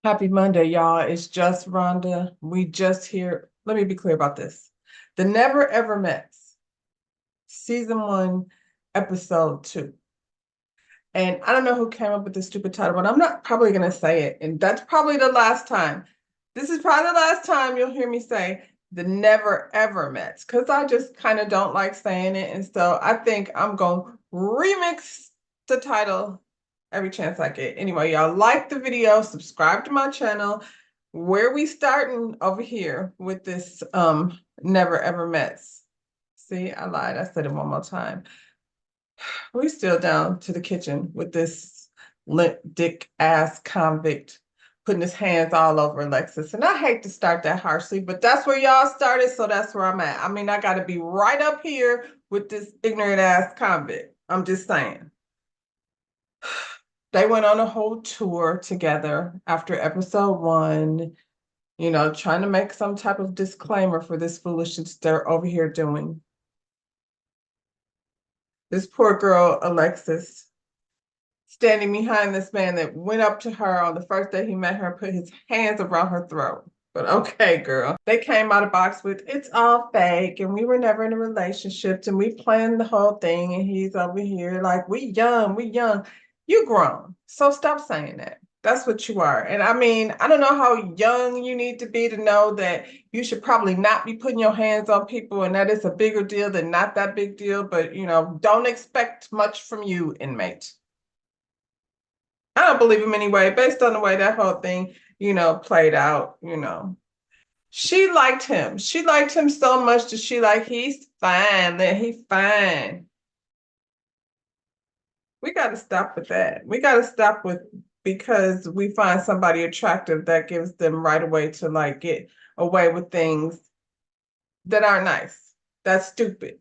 Happy Monday, y'all. It's just Rhonda. We just here. Let me be clear about this. The Never Ever Mets, season 1, episode 2. And I don't know who came up with this stupid title, but I'm not probably going to say it. And that's probably the last time. This is probably the last time you'll hear me say the Never Ever Mets because I just kind of don't like saying it. And so I think I'm going to remix the title every chance I get. Anyway, y'all like the video, subscribe to my channel. Where we starting over here with this Never Ever Mets. See, I lied. I said it one more time. We still down to the kitchen with this limp dick ass convict putting his hands all over Alexis. And I hate to start that harshly, but that's where y'all started, so that's where I'm at. I mean, I gotta be right up here with this ignorant ass convict. I'm just saying. They went on a whole tour together after episode 1, trying to make some type of disclaimer for this foolishness they're over here doing. This poor girl, Alexis, standing behind this man that went up to her on the first day he met her and put his hands around her throat. But okay, girl. They came out of the box with, it's all fake, and we were never in a relationship, and we planned the whole thing, and he's over here like, we young, we young. You grown. So stop saying that. That's what you are. And I mean, I don't know how young you need to be to know that you should probably not be putting your hands on people and that is a bigger deal than not that big deal. But, don't expect much from you, inmate. I don't believe him anyway, based on the way that whole thing, played out. She liked him. She liked him so much that she like, he's fine, that he's fine. We got to stop with that. We got to stop with because we find somebody attractive that gives them right away to like get away with things that aren't nice. That's stupid.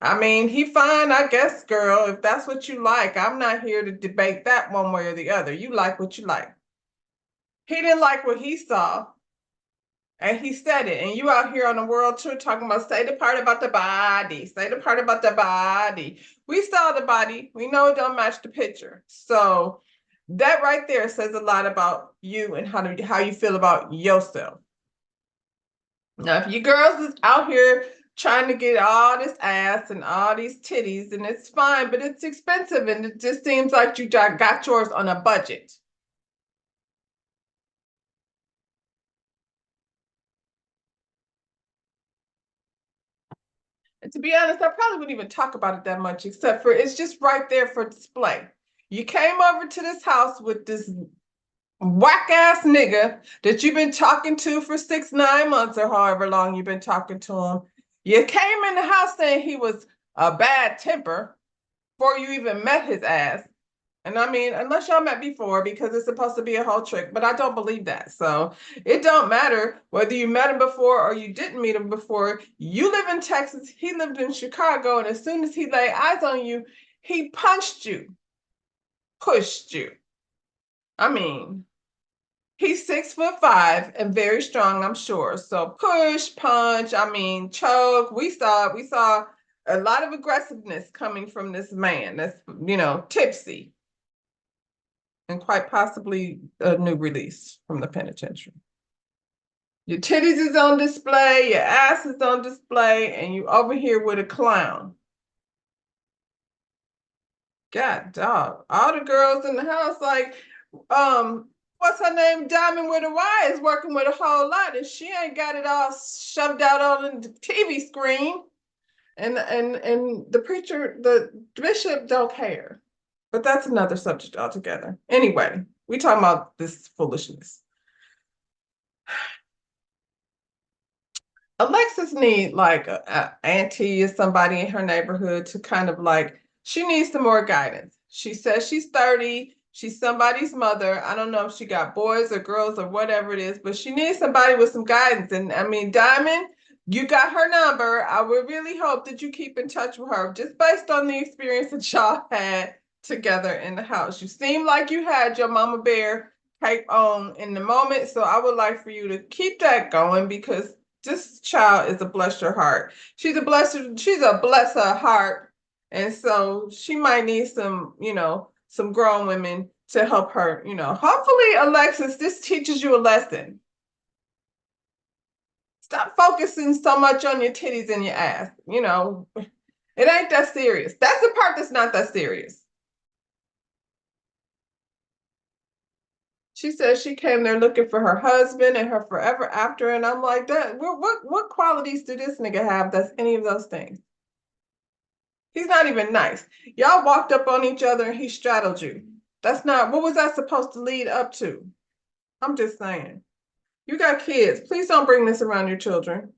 I mean, he fine, I guess, girl, if that's what you like. I'm not here to debate that one way or the other. You like what you like. He didn't like what he saw, and he said it. And you out here on the world tour talking about say the part about the body, say the part about the body. We saw the body. We know it don't match the picture. So that right there says a lot about you and how you feel about yourself. Now, if you girls is out here trying to get all this ass and all these titties, and it's fine, but it's expensive, and it just seems like you got yours on a budget. And to be honest, I probably wouldn't even talk about it that much, except for it's just right there for display. You came over to this house with this whack ass nigga that you've been talking to for 6, 9 months or however long you've been talking to him. You came in the house saying he was a bad temper before you even met his ass. And I mean, unless y'all met before, because it's supposed to be a whole trick, but I don't believe that. So it don't matter whether you met him before or you didn't meet him before. You live in Texas, he lived in Chicago, and as soon as he laid eyes on you, he punched you, pushed you. I mean, he's 6'5" and very strong, I'm sure. So push, punch, I mean, choke. We saw a lot of aggressiveness coming from this man that's, tipsy and quite possibly a new release from the penitentiary. Your titties is on display, your ass is on display, and you over here with a clown. God dog. All the girls in the house, like, what's her name? Diamond with a Y is working with a whole lot, and she ain't got it all shoved out on the TV screen. And the preacher, the bishop don't care. But that's another subject altogether. Anyway, we talking about this foolishness. Alexis need like a auntie or somebody in her neighborhood to kind of like, she needs some more guidance. She says she's 30. She's somebody's mother. I don't know if she got boys or girls or whatever it is, but she needs somebody with some guidance. And I mean, Diamond, you got her number. I would really hope that you keep in touch with her just based on the experience that y'all had together in the house. You seem like you had your mama bear type on in the moment. So I would like for you to keep that going because this child is a blessed heart. She's a bless her heart. And so she might need some, some grown women to help her, hopefully, Alexis, this teaches you a lesson. Stop focusing so much on your titties and your ass. It ain't that serious. That's the part that's not that serious. She says she came there looking for her husband and her forever after, and I'm like, that. What qualities do this nigga have that's any of those things? He's not even nice. Y'all walked up on each other and he straddled you. That's not, what was that supposed to lead up to? I'm just saying. You got kids. Please don't bring this around your children.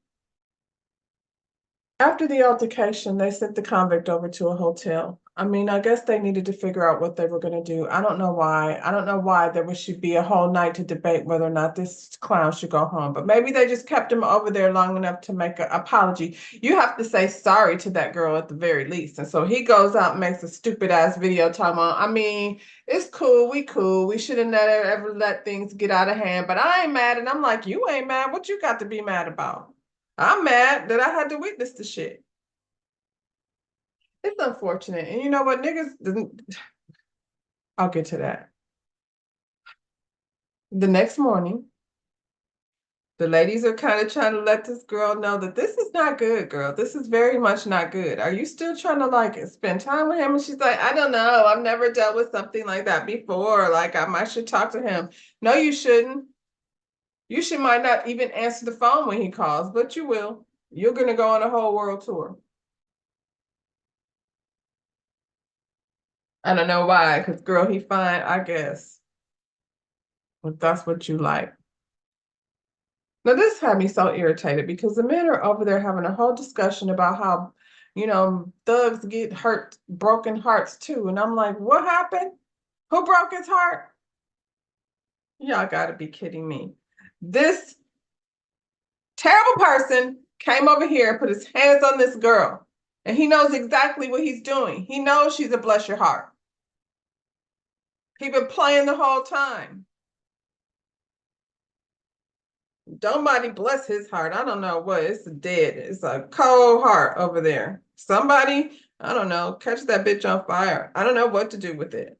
After the altercation, they sent the convict over to a hotel. I mean, I guess they needed to figure out what they were going to do. I don't know why. I don't know why there should be a whole night to debate whether or not this clown should go home. But maybe they just kept him over there long enough to make an apology. You have to say sorry to that girl at the very least. And so he goes out and makes a stupid ass video talking about, I mean, it's cool. We cool. We should have never ever let things get out of hand. But I ain't mad. And I'm like, you ain't mad. What you got to be mad about? I'm mad that I had to witness the shit. It's unfortunate. And you know what? Niggas didn't. I'll get to that. The next morning, the ladies are kind of trying to let this girl know that this is not good, girl. This is very much not good. Are you still trying to like spend time with him? And she's like, I don't know. I've never dealt with something like that before. Like I might should talk to him. No, you shouldn't. You should might not even answer the phone when he calls, but you will. You're gonna go on a whole world tour. I don't know why, because girl, he fine, I guess. If that's what you like. Now, this had me so irritated because the men are over there having a whole discussion about how, thugs get hurt, broken hearts too. And I'm like, what happened? Who broke his heart? Y'all gotta be kidding me. This terrible person came over here and put his hands on this girl. And he knows exactly what he's doing. He knows she's a bless your heart. He been playing the whole time. Somebody bless his heart. I don't know what. It's dead. It's a cold heart over there. Somebody, I don't know, catch that bitch on fire. I don't know what to do with it.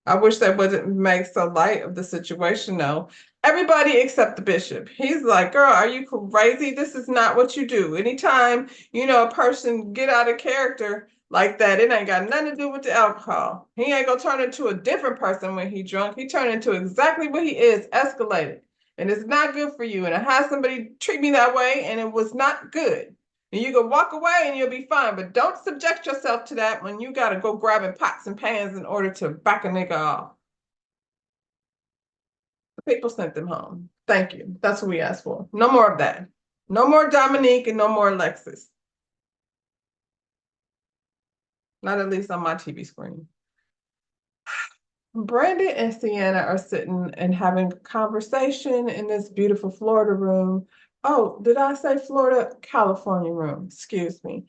I wish that wouldn't make so light of the situation, though. Everybody except the bishop. He's like, girl, are you crazy? This is not what you do. Anytime, a person get out of character like that, it ain't got nothing to do with the alcohol. He ain't gonna turn into a different person when he drunk. He turned into exactly what he is, escalated. And it's not good for you. And I had somebody treat me that way, and it was not good. And you can walk away and you'll be fine, but don't subject yourself to that when you got to go grabbing pots and pans in order to back a nigga off. The people sent them home. Thank you. That's what we asked for. No more of that. No more Dominique and no more Alexis. Not at least on my TV screen. Brandon and Sienna are sitting and having a conversation in this beautiful Florida room. Oh, did I say Florida? California room. Excuse me.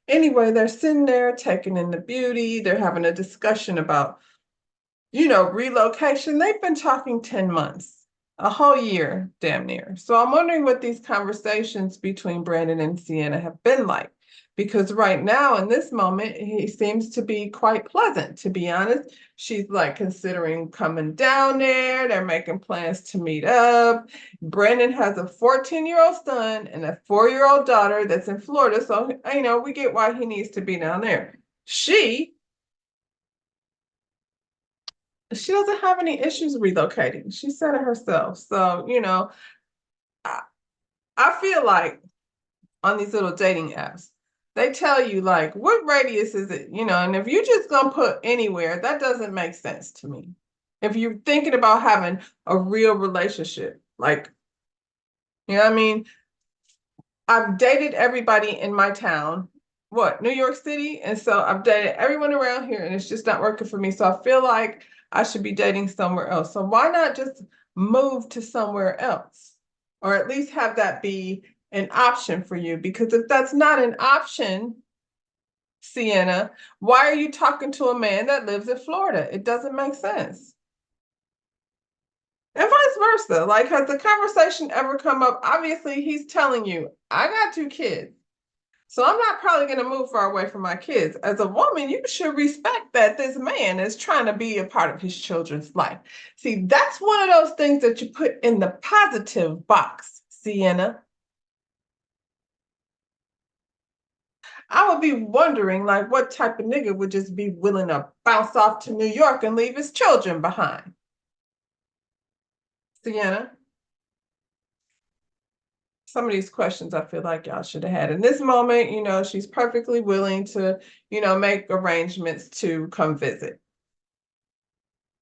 Anyway, they're sitting there taking in the beauty. They're having a discussion about, relocation. They've been talking 10 months, a whole year, damn near. So I'm wondering what these conversations between Brandon and Sienna have been like. Because right now, in this moment, he seems to be quite pleasant, to be honest. She's like considering coming down there. They're making plans to meet up. Brandon has a 14-year-old son and a 4-year-old daughter that's in Florida. So, we get why he needs to be down there. She doesn't have any issues relocating. She said it herself. So, I feel like on these little dating apps, they tell you like, what radius is it? And if you're just gonna put anywhere, that doesn't make sense to me. If you're thinking about having a real relationship, like, I mean? I've dated everybody in my town, New York City? And so I've dated everyone around here and it's just not working for me. So I feel like I should be dating somewhere else. So why not just move to somewhere else? Or at least have that be an option for you? Because if that's not an option, Sienna, why are you talking to a man that lives in Florida? It doesn't make sense. And vice versa. Like, has the conversation ever come up? Obviously, he's telling you, I got 2 kids. So I'm not probably going to move far away from my kids. As a woman, you should respect that this man is trying to be a part of his children's life. See, that's one of those things that you put in the positive box, Sienna. I would be wondering, like, what type of nigga would just be willing to bounce off to New York and leave his children behind? Sienna, some of these questions I feel like y'all should have had. In this moment, she's perfectly willing to, make arrangements to come visit.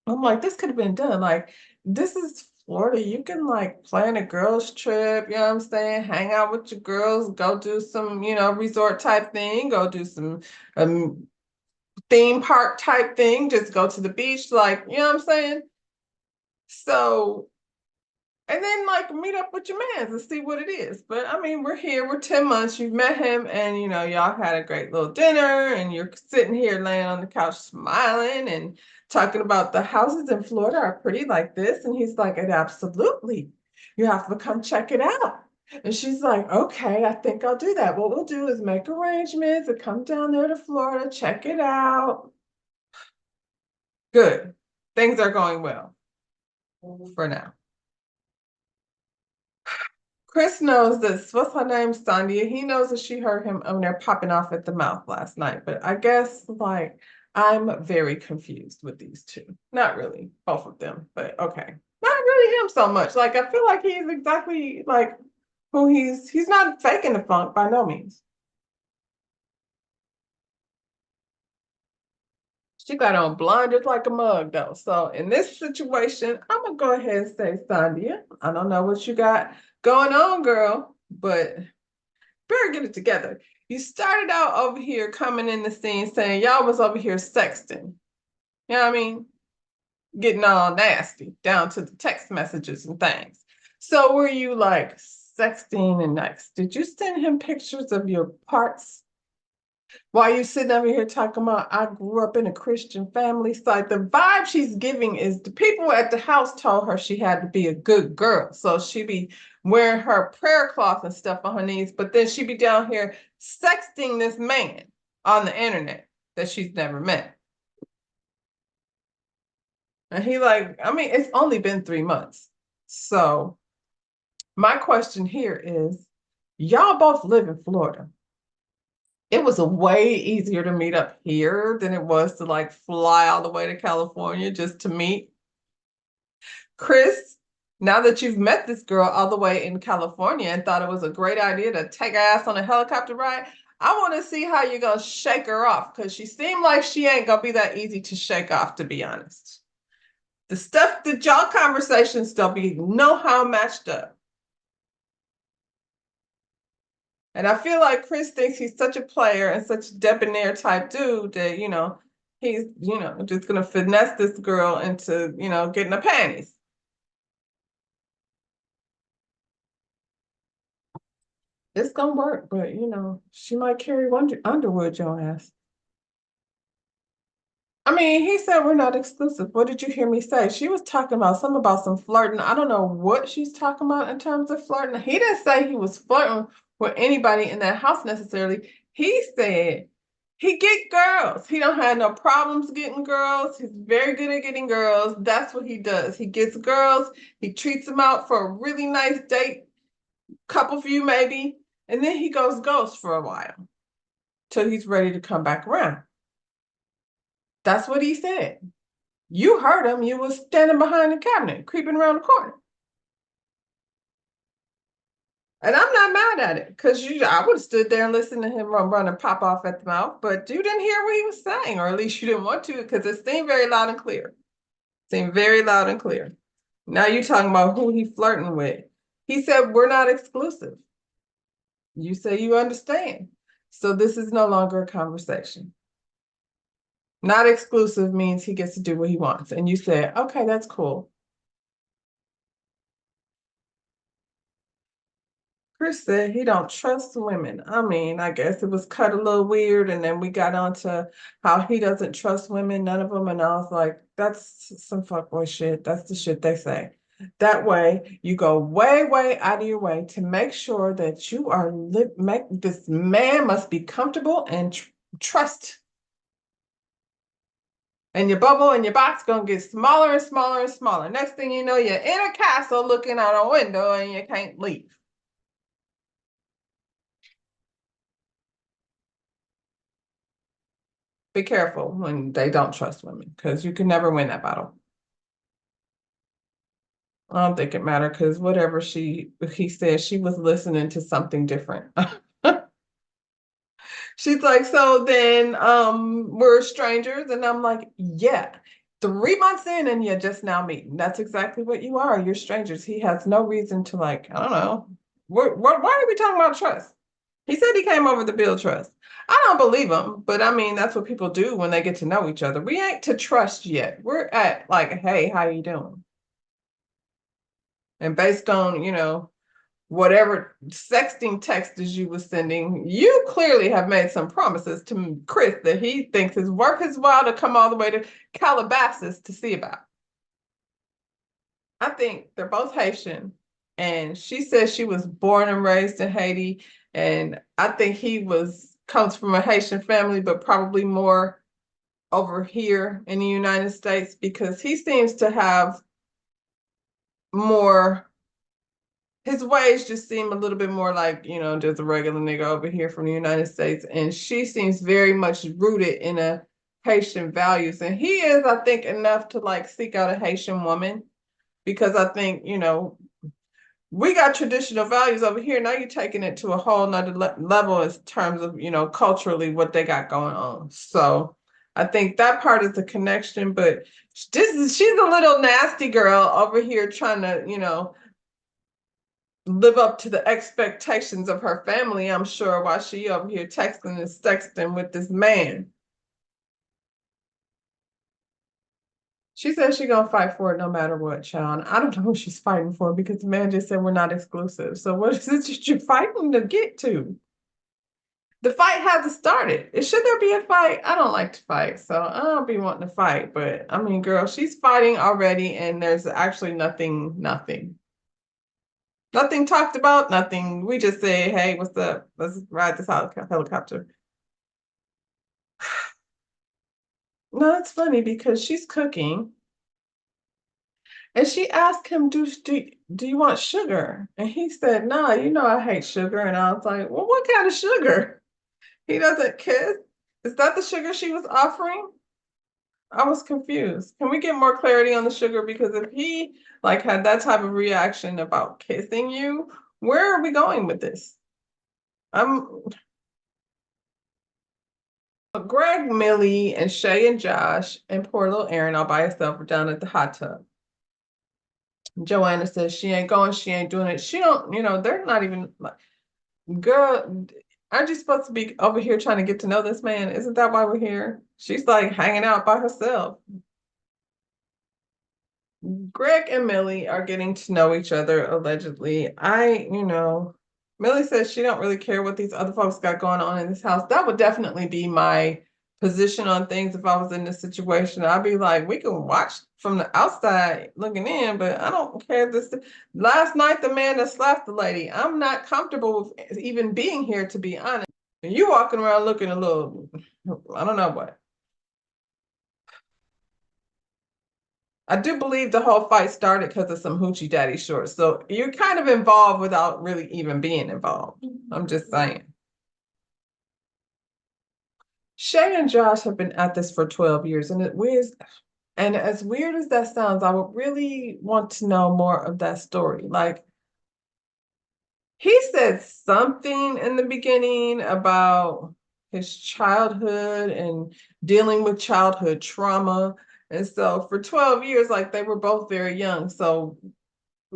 I'm like, this could have been done. Like, this is Florida. You can like plan a girls' trip, you know what I'm saying? Hang out with your girls, go do some, resort type thing, go do some theme park type thing, just go to the beach, like, you know what I'm saying? So, and then like meet up with your mans and see what it is. But I mean, we're here, we're 10 months, you've met him, and y'all had a great little dinner, and you're sitting here laying on the couch smiling and talking about the houses in Florida are pretty like this. And he's like, "And absolutely. You have to come check it out." And she's like, "Okay, I think I'll do that. What we'll do is make arrangements and come down there to Florida, check it out." Good. Things are going well for now. Chris knows this. What's her name? Sandia. He knows that she heard him on there popping off at the mouth last night. But I guess like I'm very confused with these two. Not really, both of them, but okay. Not really him so much. Like I feel like he's exactly like who he's not faking the funk by no means. She got on blinders like a mug though. So in this situation, I'm gonna go ahead and say, Sandia, I don't know what you got going on, girl, but better get it together. You started out over here coming in the scene saying y'all was over here sexting. You know what I mean? Getting all nasty down to the text messages and things. So were you like sexting and next? Did you send him pictures of your parts? While you sitting over here talking about I grew up in a Christian family, it's like the vibe she's giving is the people at the house told her she had to be a good girl. So she be wearing her prayer cloth and stuff on her knees, but then she be down here sexting this man on the internet that she's never met. And he like, I mean, it's only been 3 months. So my question here is, y'all both live in Florida. It was a way easier to meet up here than it was to like fly all the way to California just to meet. Chris, now that you've met this girl all the way in California and thought it was a great idea to take her ass on a helicopter ride, I want to see how you're gonna shake her off because she seemed like she ain't gonna be that easy to shake off, to be honest. The stuff that y'all conversations don't be know how matched up. And I feel like Chris thinks he's such a player and such a debonair type dude that, he's, just gonna finesse this girl into, getting her panties. It's gonna work, but she might carry Underwood, your ass. I mean, he said we're not exclusive. What did you hear me say? She was talking about some flirting. I don't know what she's talking about in terms of flirting. He didn't say he was flirting with anybody in that house necessarily. He said he get girls. He don't have no problems getting girls. He's very good at getting girls. That's what he does. He gets girls. He treats them out for a really nice date, couple few maybe, and then he goes ghost for a while till he's ready to come back around. That's what he said. You heard him. You was standing behind the cabinet, creeping around the corner. And I'm not mad at it because I would have stood there and listened to him run and pop off at the mouth, but you didn't hear what he was saying, or at least you didn't want to because it seemed very loud and clear. Seemed very loud and clear. Now you're talking about who he flirting with. He said, we're not exclusive. You say you understand. So this is no longer a conversation. Not exclusive means he gets to do what he wants. And you say, okay, that's cool. Chris said he don't trust women. I mean, I guess it was cut a little weird, and then we got onto how he doesn't trust women, none of them, and I was like, that's some fuckboy shit. That's the shit they say. That way, you go way, way out of your way to make sure that you are make this man must be comfortable and trust. And your bubble and your box gonna get smaller and smaller and smaller. Next thing you know, you're in a castle looking out a window and you can't leave. Be careful when they don't trust women, because you can never win that battle. I don't think it mattered, because whatever he said, she was listening to something different. She's like, so then we're strangers. And I'm like, yeah, 3 months in and you're just now meeting. That's exactly what you are. You're strangers. He has no reason to, like, I don't know. Why are we talking about trust? He said he came over to build trust. I don't believe him, but I mean, that's what people do when they get to know each other. We ain't to trust yet. We're at like, hey, how you doing? And based on, whatever sexting text as you were sending, you clearly have made some promises to Chris that he thinks is worth his while to come all the way to Calabasas to see about. I think they're both Haitian, and she says she was born and raised in Haiti, and I think he comes from a Haitian family, but probably more over here in the United States, because he seems to have more, his ways just seem a little bit more like, just a regular nigga over here from the United States. And she seems very much rooted in a Haitian values. And he is, I think, enough to like seek out a Haitian woman, because I think, we got traditional values over here. Now you're taking it to a whole nother level in terms of, culturally what they got going on. So I think that part is the connection, but she's a little nasty girl over here trying to, live up to the expectations of her family, I'm sure, while she over here texting and sexting with this man. She said she gonna fight for it no matter what, child. I don't know who she's fighting for, because the man just said we're not exclusive. So what is it that you're fighting to get to? The fight hasn't started. Should there be a fight? I don't like to fight, so I don't be wanting to fight. But I mean, girl, she's fighting already, and there's actually nothing talked about, nothing. We just say, hey, what's up? Let's ride this helicopter. No, it's funny because she's cooking and she asked him, do you want sugar? And he said, no, I hate sugar. And I was like, well, what kind of sugar? He doesn't kiss. Is that the sugar she was offering? I was confused. Can we get more clarity on the sugar? Because if he like had that type of reaction about kissing you, where are we going with this? Greg, Millie, and Shay and Josh and poor little Erin all by herself were down at the hot tub. Joanna says she ain't going, she ain't doing it. She don't, they're not even like, girl, aren't you supposed to be over here trying to get to know this man? Isn't that why we're here? She's like hanging out by herself. Greg and Millie are getting to know each other allegedly. Millie says she don't really care what these other folks got going on in this house. That would definitely be my position on things if I was in this situation. I'd be like, we can watch from the outside looking in, but I don't care. Last night, the man that slapped the lady, I'm not comfortable with even being here, to be honest. And you walking around looking a little, I don't know what. I do believe the whole fight started because of some hoochie daddy shorts. So you're kind of involved without really even being involved. I'm just saying. Shay and Josh have been at this for 12 years, and and as weird as that sounds, I would really want to know more of that story. Like, he said something in the beginning about his childhood and dealing with childhood trauma. And so for 12 years, like, they were both very young. So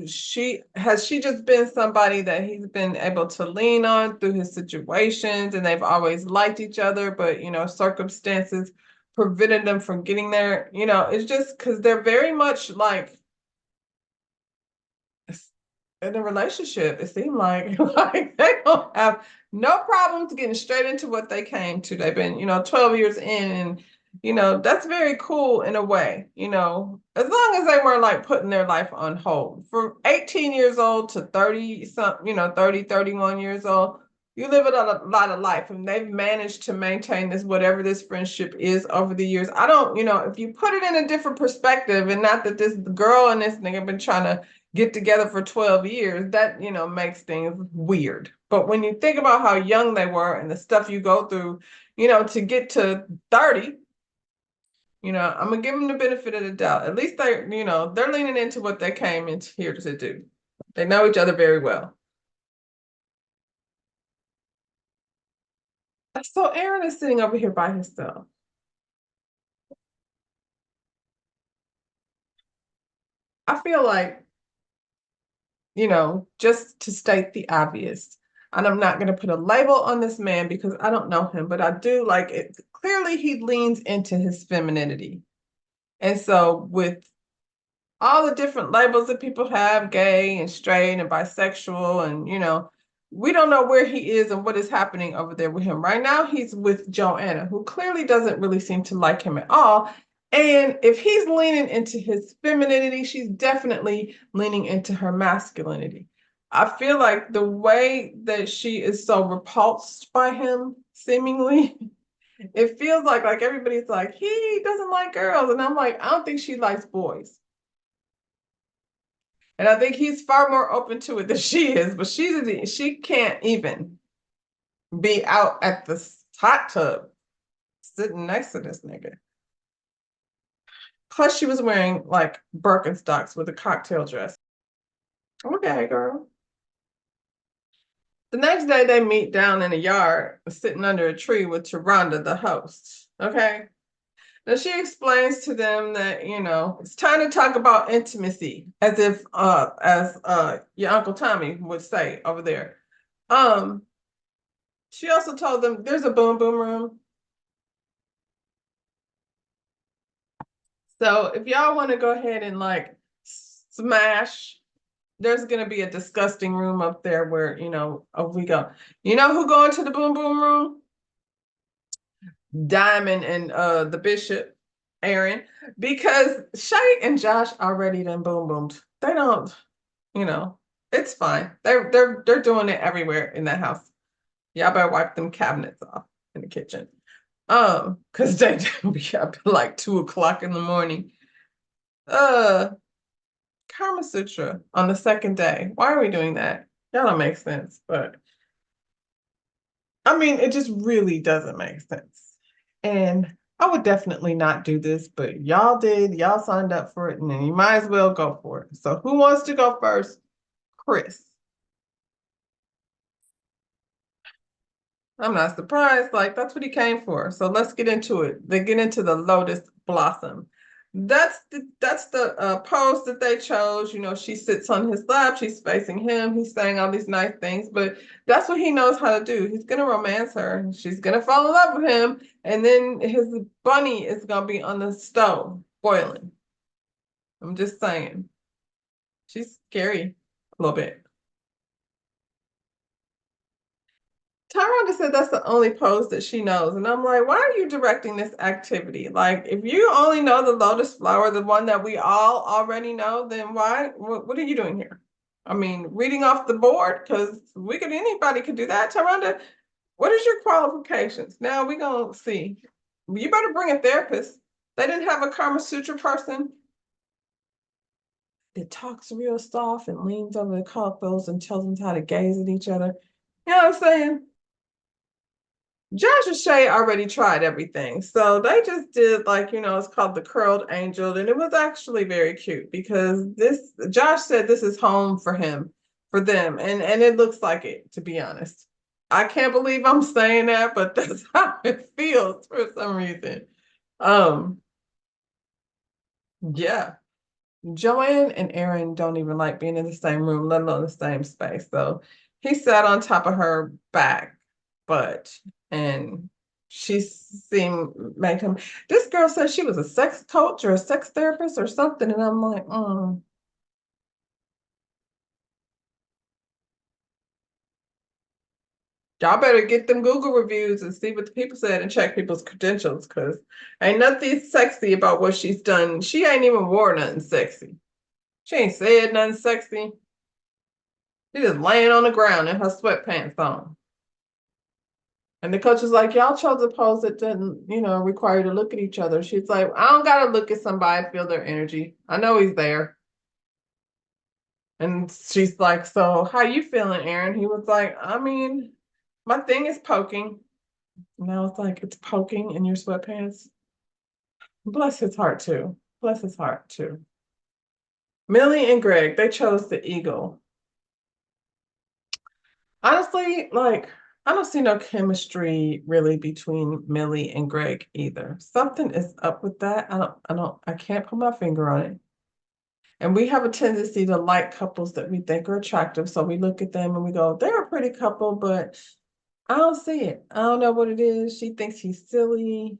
she just been somebody that he's been able to lean on through his situations, and they've always liked each other, but circumstances prevented them from getting there. It's just because they're very much like in a relationship. It seemed like like they don't have no problems getting straight into what they came to. They've been 12 years in, and that's very cool in a way, as long as they weren't like putting their life on hold. From 18 years old to 30 something, 30, 31 years old, you live a lot of life, and they've managed to maintain this, whatever this friendship is over the years. I don't, if you put it in a different perspective, and not that this girl and this nigga been trying to get together for 12 years, that, makes things weird. But when you think about how young they were and the stuff you go through, to get to 30, I'm gonna give them the benefit of the doubt. At least they're leaning into what they came into here to do. They know each other very well. So Aaron is sitting over here by himself. I feel like, just to state the obvious, and I'm not going to put a label on this man because I don't know him, but I do like it. Clearly, he leans into his femininity. And so, with all the different labels that people have, gay and straight and bisexual, and, we don't know where he is and what is happening over there with him. Right now, he's with Joanna, who clearly doesn't really seem to like him at all. And if he's leaning into his femininity, she's definitely leaning into her masculinity. I feel like the way that she is so repulsed by him, seemingly, it feels like everybody's like, he doesn't like girls. And I'm like, I don't think she likes boys. And I think he's far more open to it than she is, but she can't even be out at the hot tub sitting next to this nigga. Plus, she was wearing like Birkenstocks with a cocktail dress. Okay, girl. The next day, they meet down in the yard, sitting under a tree with Taronda, the host. Okay. Now she explains to them that, it's time to talk about intimacy, as if as your Uncle Tommy would say over there. She also told them there's a boom boom room. So if y'all want to go ahead and like smash, there's gonna be a disgusting room up there where, we go. You know who going to the boom boom room? Diamond and the bishop, Aaron, because Shay and Josh already done boom boomed. They don't, it's fine. They're doing it everywhere in that house. Y'all better wipe them cabinets off in the kitchen. Because they be up at like 2 o'clock in the morning. Kama Sutra on the second day. Why are we doing that? That don't make sense, but I mean, it just really doesn't make sense. And I would definitely not do this, but y'all did. Y'all signed up for it, and then you might as well go for it. So who wants to go first? Chris. I'm not surprised. Like, that's what he came for. So let's get into it. They get into the lotus blossom. That's the pose that they chose. She sits on his lap, she's facing him, he's saying all these nice things, but that's what he knows how to do. He's gonna romance her, she's gonna fall in love with him, and then his bunny is gonna be on the stove boiling. I'm just saying. She's scary a little bit. Tyronda said that's the only pose that she knows. And I'm like, why are you directing this activity? Like, if you only know the lotus flower, the one that we all already know, then what are you doing here? I mean, reading off the board, because anybody could do that. Tyronda, what is your qualifications? Now we're going to see. You better bring a therapist. They didn't have a Kama Sutra person that talks real soft and leans over the couples and tells them how to gaze at each other. You know what I'm saying? Josh and Shay already tried everything. So they just did like, it's called the curled angel. And it was actually very cute because Josh said this is home for him, for them. And it looks like it, to be honest. I can't believe I'm saying that, but that's how it feels for some reason. Um, yeah. Joanne and Aaron don't even like being in the same room, let alone the same space. So he sat on top of her back, and she seemed make him. This girl said she was a sex coach or a sex therapist or something, and I'm like, Y'all better get them Google reviews and see what the people said and check people's credentials, because ain't nothing sexy about what she's done. She ain't even wore nothing sexy. She ain't said nothing sexy. She just laying on the ground in her sweatpants on. And the coach was like, y'all chose a pose that didn't, require you to look at each other. She's like, I don't gotta look at somebody, feel their energy. I know he's there. And she's like, so how you feeling, Aaron? He was like, I mean, my thing is poking. Now it's like, it's poking in your sweatpants. Bless his heart too. Bless his heart too. Millie and Greg, they chose the eagle. Honestly, like, I don't see no chemistry really between Millie and Greg either. Something is up with that. I can't put my finger on it. And we have a tendency to like couples that we think are attractive. So we look at them and we go, they're a pretty couple, but I don't see it. I don't know what it is. She thinks he's silly.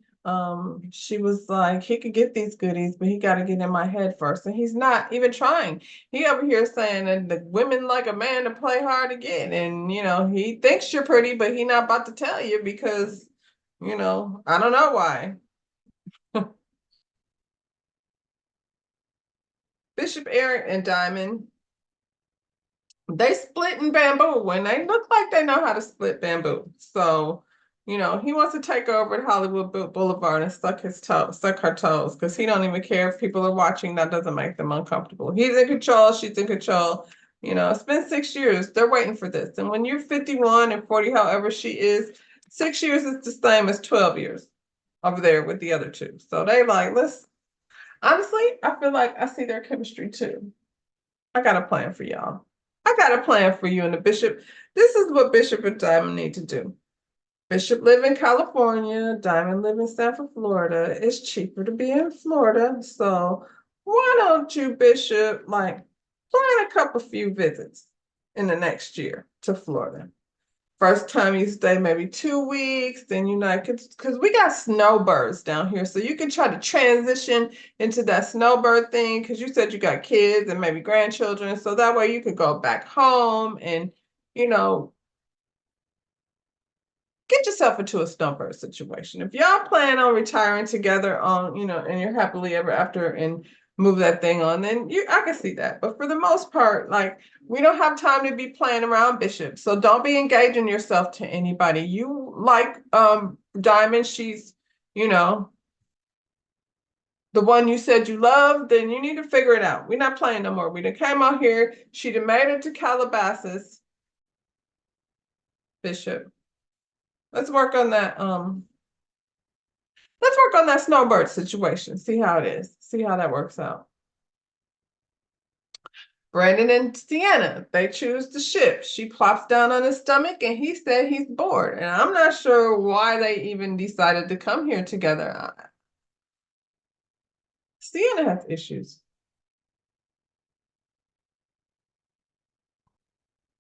She was like, he could get these goodies, but he got to get in my head first. And he's not even trying. He over here saying that the women like a man to play hard to get. And, he thinks you're pretty, but he not about to tell you because, I don't know why. Bishop, Aaron, and Diamond, they split in bamboo and they look like they know how to split bamboo. So, he wants to take over at Hollywood Boulevard and suck her toes, because he don't even care if people are watching. That doesn't make them uncomfortable. He's in control, she's in control. It's been 6 years. They're waiting for this. And when you're 51 and 40, however she is, 6 years is the same as 12 years over there with the other two. So they like, honestly, I feel like I see their chemistry too. I got a plan for y'all. I got a plan for you and the Bishop. This is what Bishop and Diamond need to do. Bishop live in California, Diamond live in Sanford, Florida. It's cheaper to be in Florida. So why don't you, Bishop, plan a few visits in the next year to Florida? First time you stay maybe 2 weeks, then because we got snowbirds down here. So you can try to transition into that snowbird thing, because you said you got kids and maybe grandchildren. So that way you could go back home and, get yourself into a snowbird situation. If y'all plan on retiring together and you're happily ever after and move that thing on, then I can see that. But for the most part, we don't have time to be playing around, Bishop. So don't be engaging yourself to anybody. You like Diamond, she's, the one you said you loved, then you need to figure it out. We're not playing no more. We done came out here, she done made it to Calabasas, Bishop. Let's work on that. Let's work on that snowbird situation. See how it is. See how that works out. Brandon and Sienna, they choose the ship. She plops down on his stomach and he said he's bored. And I'm not sure why they even decided to come here together. Sienna has issues.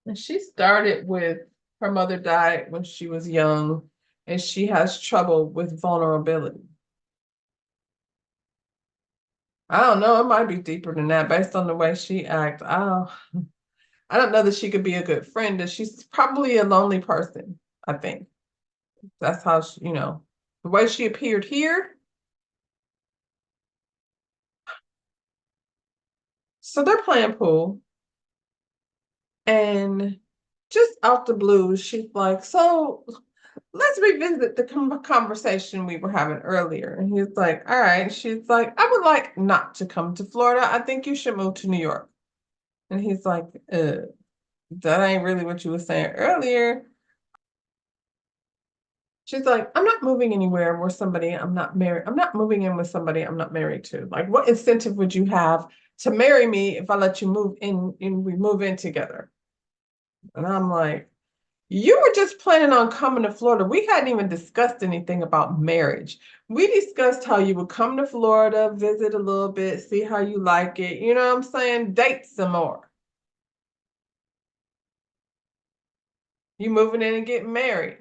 And she started with her mother died when she was young, and she has trouble with vulnerability. I don't know. It might be deeper than that based on the way she acts. I don't know that she could be a good friend. And she's probably a lonely person, I think. That's how she, the way she appeared here. So they're playing pool. And just out the blue, she's like, so let's revisit the conversation we were having earlier. And he's like, all right. She's like, I would like not to come to Florida. I think you should move to New York. And he's like, that ain't really what you were saying earlier. She's like, I'm not moving anywhere where somebody I'm not married. I'm not moving in with somebody I'm not married to. Like, what incentive would you have to marry me if I let you move in and we move in together? And I'm like, you were just planning on coming to Florida. We hadn't even discussed anything about marriage. We discussed how you would come to Florida, visit a little bit, see how you like it. You know what I'm saying? Date some more. You moving in and getting married.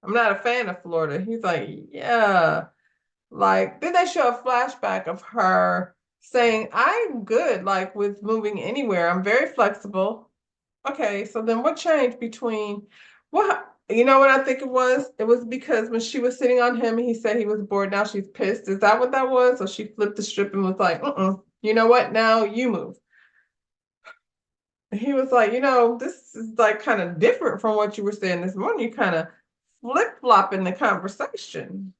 I'm not a fan of Florida. He's like, yeah. Then they show a flashback of her saying, I'm good, with moving anywhere. I'm very flexible. Okay, so then what changed between what, you know what I think it was? It was because when she was sitting on him, he said he was bored. Now she's pissed. Is that what that was? Or she flipped the strip and was like, you know what? Now you move. And he was like, this is like kind of different from what you were saying this morning. You kind of flip-flopping the conversation.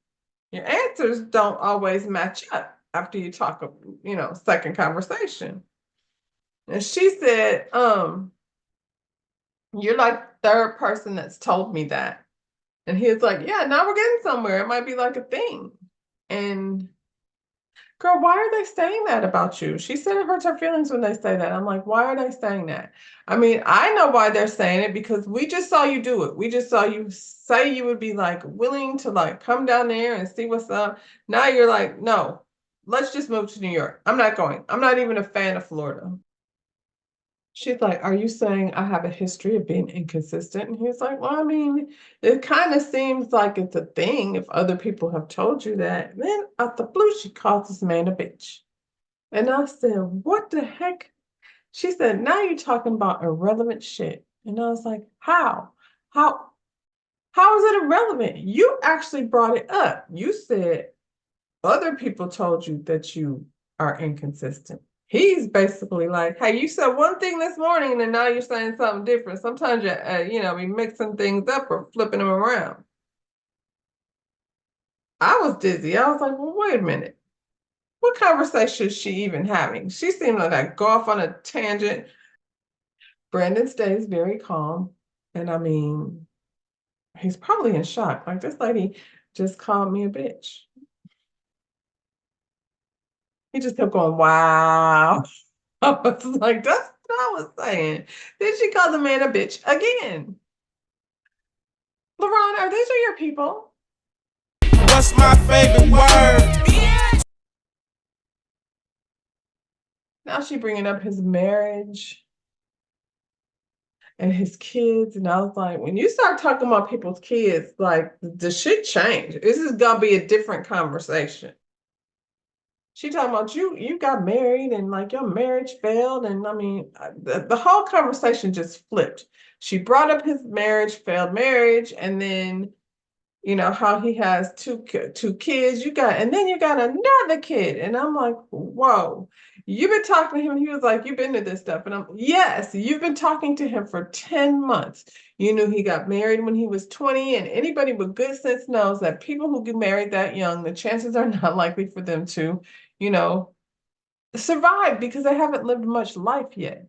Your answers don't always match up after you talk, second conversation. And she said, you're like third person that's told me that. And he was like, yeah, now we're getting somewhere. It might be like a thing. And girl, why are they saying that about you? She said it hurts her feelings when they say that. I'm like, why are they saying that? I mean, I know why they're saying it because we just saw you do it. We just saw you say you would be like willing to like come down there and see what's up. Now you're like, no, let's just move to New York. I'm not going. I'm not even a fan of Florida. She's like, are you saying I have a history of being inconsistent? And he's like, well, I mean, it kind of seems like it's a thing if other people have told you that. Then out the blue, she calls this man a bitch. And I said, what the heck? She said, now you're talking about irrelevant shit. And I was like, how? How how is it irrelevant? You actually brought it up. You said other people told you that you are inconsistent. He's basically like, hey, you said one thing this morning and now you're saying something different. Sometimes you're, be mixing things up or flipping them around. I was dizzy. I was like, well, wait a minute. What conversation is she even having? She seemed like I go off on a tangent. Brandon stays very calm. And I mean, he's probably in shock. Like, this lady just called me a bitch. He just kept going, wow. I was like, that's what I was saying. Then she called the man a bitch again. LaRon, are these are your people? What's my favorite word? Now she bringing up his marriage and his kids. And I was like, when you start talking about people's kids, like the shit change. This is gonna be a different conversation. She talking about you got married and like your marriage failed. And I mean, the whole conversation just flipped. She brought up his marriage, failed marriage, and then how he has two kids. And then you got another kid. And I'm like, whoa, you've been talking to him. He was like, you've been to this stuff. And yes, you've been talking to him for 10 months. You knew he got married when he was 20. And anybody with good sense knows that people who get married that young, the chances are not likely for them to, you know, survive because they haven't lived much life yet.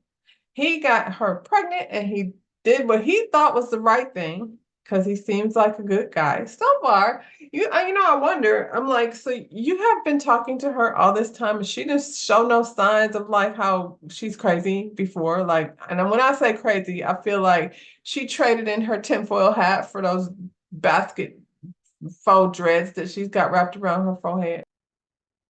He got her pregnant and he did what he thought was the right thing because he seems like a good guy. So far, I wonder, I'm like, so you have been talking to her all this time and she just show no signs of like how she's crazy before. Like, and when I say crazy, I feel like she traded in her tinfoil hat for those basket faux dreads that she's got wrapped around her forehead.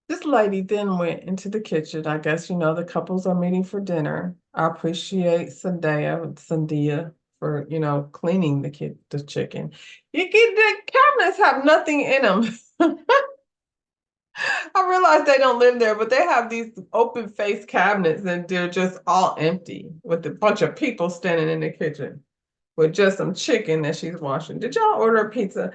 This lady then went into the kitchen. I guess, the couples are meeting for dinner. I appreciate Sandia for, cleaning the chicken. The cabinets have nothing in them. I realize they don't live there, but they have these open face cabinets and they're just all empty with a bunch of people standing in the kitchen with just some chicken that she's washing. Did y'all order a pizza?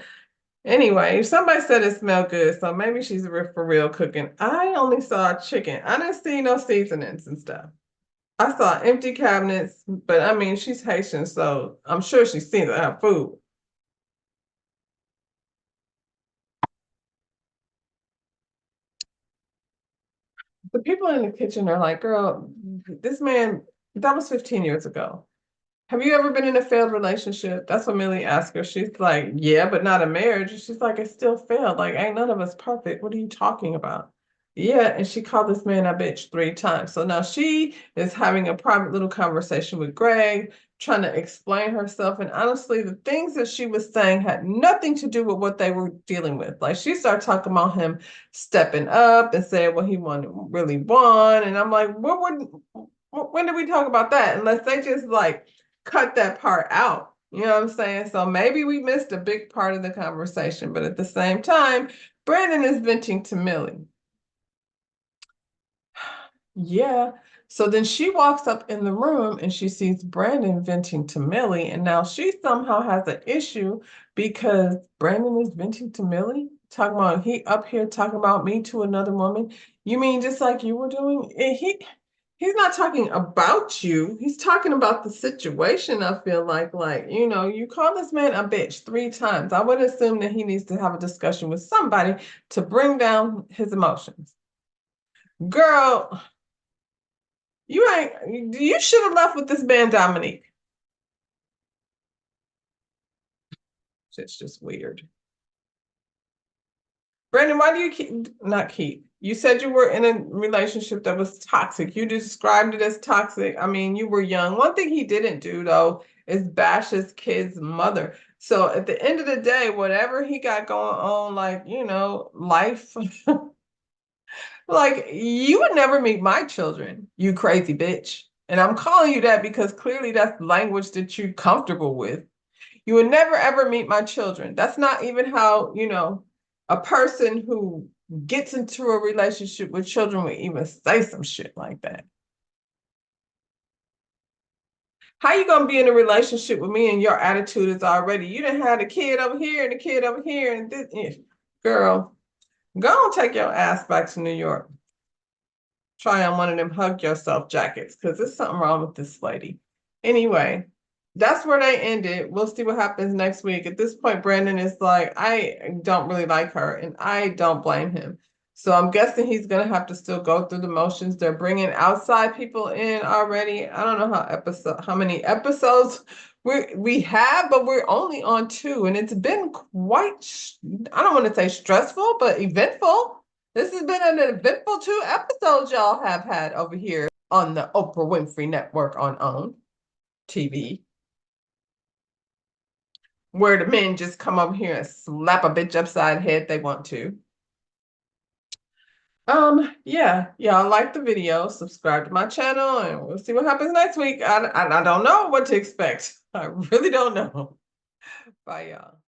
Anyway, somebody said it smelled good, so maybe she's for real cooking. I only saw chicken. I didn't see no seasonings and stuff. I saw empty cabinets, but I mean, she's Haitian, so I'm sure she's seen her food. The people in the kitchen are like, girl, this man, that was 15 years ago. Have you ever been in a failed relationship? That's what Millie asked her. She's like, yeah, but not a marriage. She's like, it still failed. Like, ain't none of us perfect. What are you talking about? Yeah, and she called this man a bitch 3 times. So now she is having a private little conversation with Greg, trying to explain herself. And honestly, the things that she was saying had nothing to do with what they were dealing with. Like she started talking about him stepping up and saying what he wanted really want. And I'm like, when did we talk about that? Unless they just like cut that part out. You know what I'm saying? So maybe we missed a big part of the conversation, but at the same time, Brandon is venting to Millie. Yeah, So then she walks up in the room and she sees Brandon venting to Millie, and now she somehow has an issue because Brandon is venting to Millie, talking about he up here talking about me to another woman. You mean just like you were doing? And he's not talking about you. He's talking about the situation. I feel like, you call this man a bitch 3 times. I would assume that he needs to have a discussion with somebody to bring down his emotions. Girl, you should have left with this man, Dominique. It's just weird. Brandon, why do you not keep? You said you were in a relationship that was toxic. You described it as toxic. I mean, you were young. One thing he didn't do, though, is bash his kid's mother. So at the end of the day, whatever he got going on, life, like, you would never meet my children, you crazy bitch. And I'm calling you that because clearly that's language that you're comfortable with. You would never ever meet my children. That's not even how, a person who gets into a relationship with children would even say some shit like that. How you gonna be in a relationship with me and your attitude is already, you done had a kid over here and a kid over here and this, girl, go and take your ass back to New York. Try on one of them hug yourself jackets because there's something wrong with this lady. Anyway, that's where they ended. We'll see what happens next week. At this point, Brandon is like, I don't really like her, and I don't blame him. So I'm guessing he's gonna have to still go through the motions. They're bringing outside people in already. I don't know how many episodes we have, but we're only on 2, and it's been quite, I don't want to say stressful, but eventful. This has been an eventful 2 episodes y'all have had over here on the Oprah Winfrey Network on OWN TV, where the men just come over here and slap a bitch upside the head if they want to. Yeah, y'all like the video, subscribe to my channel, and we'll see what happens next week. I don't know what to expect. I really don't know. Bye, y'all.